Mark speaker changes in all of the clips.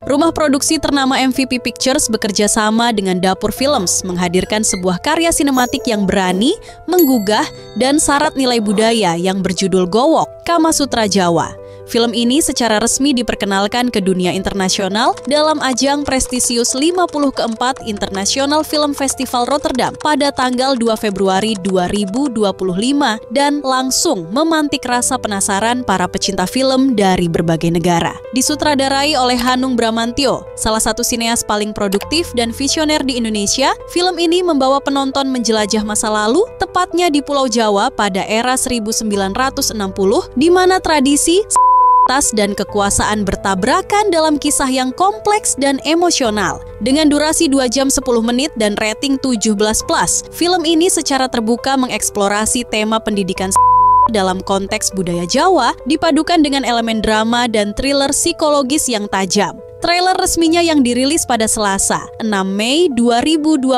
Speaker 1: Rumah produksi ternama MVP Pictures bekerja sama dengan Dapur Films menghadirkan sebuah karya sinematik yang berani, menggugah, dan syarat nilai budaya yang berjudul Gowok, Kamasutra Jawa. Film ini secara resmi diperkenalkan ke dunia internasional dalam ajang prestisius 50 keempat International Film Festival Rotterdam pada tanggal 2 Februari 2025 dan langsung memantik rasa penasaran para pecinta film dari berbagai negara. Disutradarai oleh Hanung Bramantyo, salah satu sineas paling produktif dan visioner di Indonesia, film ini membawa penonton menjelajah masa lalu, tepatnya di Pulau Jawa pada era 1960, di mana tradisi dan kekuasaan bertabrakan dalam kisah yang kompleks dan emosional. Dengan durasi 2 jam 10 menit dan rating 17+, film ini secara terbuka mengeksplorasi tema pendidikan dalam konteks budaya Jawa, dipadukan dengan elemen drama dan thriller psikologis yang tajam. Trailer resminya yang dirilis pada Selasa, 6 Mei 2025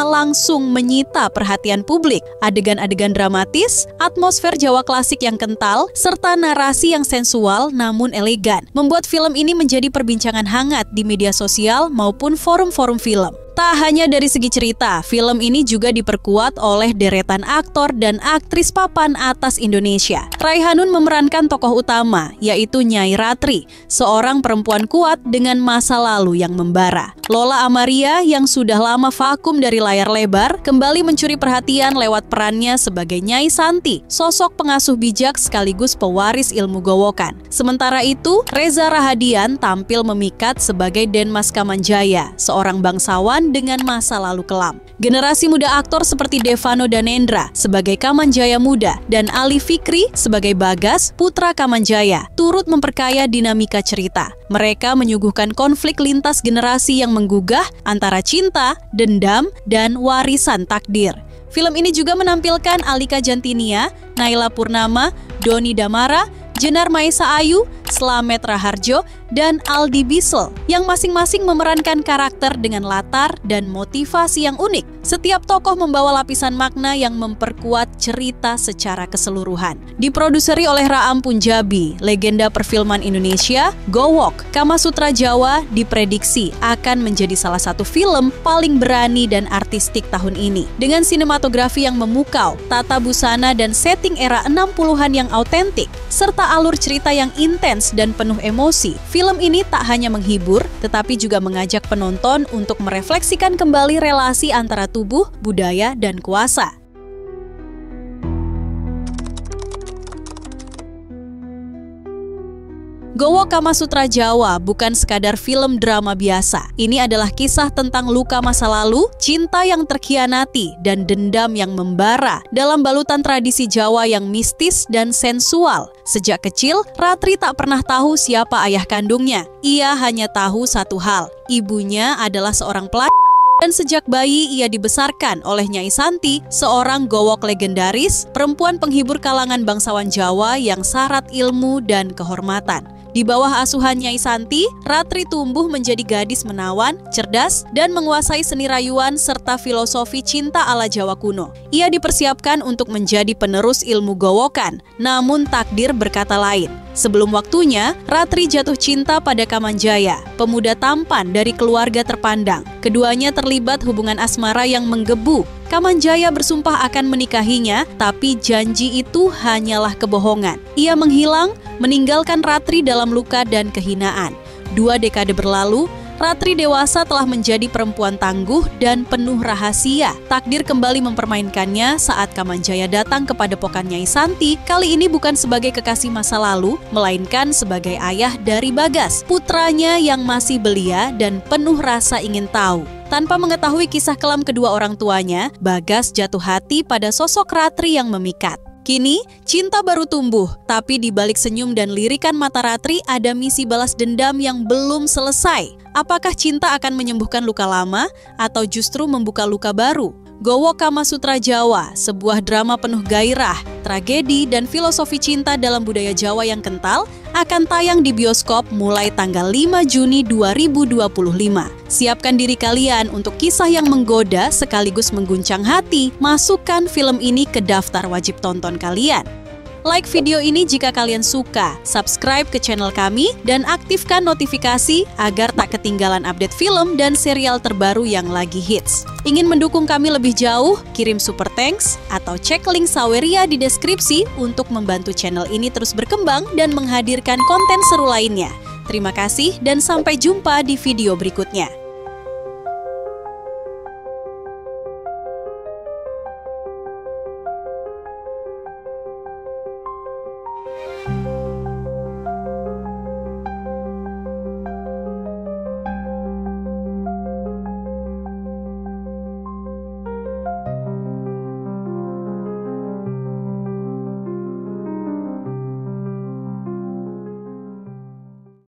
Speaker 1: langsung menyita perhatian publik. Adegan-adegan dramatis, atmosfer Jawa klasik yang kental, serta narasi yang sensual namun elegan, membuat film ini menjadi perbincangan hangat di media sosial maupun forum-forum film. Tak hanya dari segi cerita, film ini juga diperkuat oleh deretan aktor dan aktris papan atas Indonesia. Raihanun memerankan tokoh utama, yaitu Nyai Ratri, seorang perempuan kuat dengan masa lalu yang membara. Lola Amaria yang sudah lama vakum dari layar lebar, kembali mencuri perhatian lewat perannya sebagai Nyai Santi, sosok pengasuh bijak sekaligus pewaris ilmu gowokan. Sementara itu, Reza Rahadian tampil memikat sebagai Denmas Kamanjaya, seorang bangsawan dengan masa lalu kelam. Generasi muda aktor seperti Devano Danendra sebagai Kamanjaya muda dan Ali Fikri sebagai Bagas, putra Kamanjaya, turut memperkaya dinamika cerita. Mereka menyuguhkan konflik lintas generasi yang menggugah antara cinta, dendam, dan warisan takdir. Film ini juga menampilkan Alika Jantinia, Naila Purnama, Doni Damara, Jenar Maesa Ayu, Slamet Raharjo, dan Aldi Bisel yang masing-masing memerankan karakter dengan latar dan motivasi yang unik. Setiap tokoh membawa lapisan makna yang memperkuat cerita secara keseluruhan. Diproduseri oleh Raam Punjabi, legenda perfilman Indonesia, Gowok, Kamasutra Jawa diprediksi akan menjadi salah satu film paling berani dan artistik tahun ini. Dengan sinematografi yang memukau, tata busana dan setting era 60-an yang autentik, serta alur cerita yang intens dan penuh emosi, film ini tak hanya menghibur, tetapi juga mengajak penonton untuk merefleksikan kembali relasi antara tubuh, budaya, dan kuasa. Gowok Kamasutra Jawa bukan sekadar film drama biasa. Ini adalah kisah tentang luka masa lalu, cinta yang terkhianati, dan dendam yang membara dalam balutan tradisi Jawa yang mistis dan sensual. Sejak kecil, Ratri tak pernah tahu siapa ayah kandungnya. Ia hanya tahu satu hal, ibunya adalah seorang pelacur. Dan sejak bayi ia dibesarkan oleh Nyai Santi, seorang gowok legendaris, perempuan penghibur kalangan bangsawan Jawa yang syarat ilmu dan kehormatan. Di bawah asuhan Nyai Santi, Ratri tumbuh menjadi gadis menawan, cerdas, dan menguasai seni rayuan serta filosofi cinta ala Jawa kuno. Ia dipersiapkan untuk menjadi penerus ilmu gowokan, namun takdir berkata lain. Sebelum waktunya, Ratri jatuh cinta pada Kamanjaya, pemuda tampan dari keluarga terpandang. Keduanya terlibat hubungan asmara yang menggebu. Kamanjaya bersumpah akan menikahinya, tapi janji itu hanyalah kebohongan. Ia menghilang, meninggalkan Ratri dalam luka dan kehinaan. 2 dekade berlalu, Ratri dewasa telah menjadi perempuan tangguh dan penuh rahasia. Takdir kembali mempermainkannya saat Kamanjaya datang ke padepokan Nyai Santi, kali ini bukan sebagai kekasih masa lalu, melainkan sebagai ayah dari Bagas, putranya yang masih belia dan penuh rasa ingin tahu. Tanpa mengetahui kisah kelam kedua orang tuanya, Bagas jatuh hati pada sosok Ratri yang memikat. Kini, cinta baru tumbuh, tapi di balik senyum dan lirikan mata Ratri ada misi balas dendam yang belum selesai. Apakah cinta akan menyembuhkan luka lama atau justru membuka luka baru? Gowok Kamasutra Jawa, sebuah drama penuh gairah, tragedi, dan filosofi cinta dalam budaya Jawa yang kental, akan tayang di bioskop mulai tanggal 5 Juni 2025. Siapkan diri kalian untuk kisah yang menggoda sekaligus mengguncang hati. Masukkan film ini ke daftar wajib tonton kalian. Like video ini jika kalian suka, subscribe ke channel kami, dan aktifkan notifikasi agar tak ketinggalan update film dan serial terbaru yang lagi hits. Ingin mendukung kami lebih jauh? Kirim super thanks atau cek link Saweria di deskripsi untuk membantu channel ini terus berkembang dan menghadirkan konten seru lainnya. Terima kasih dan sampai jumpa di video berikutnya.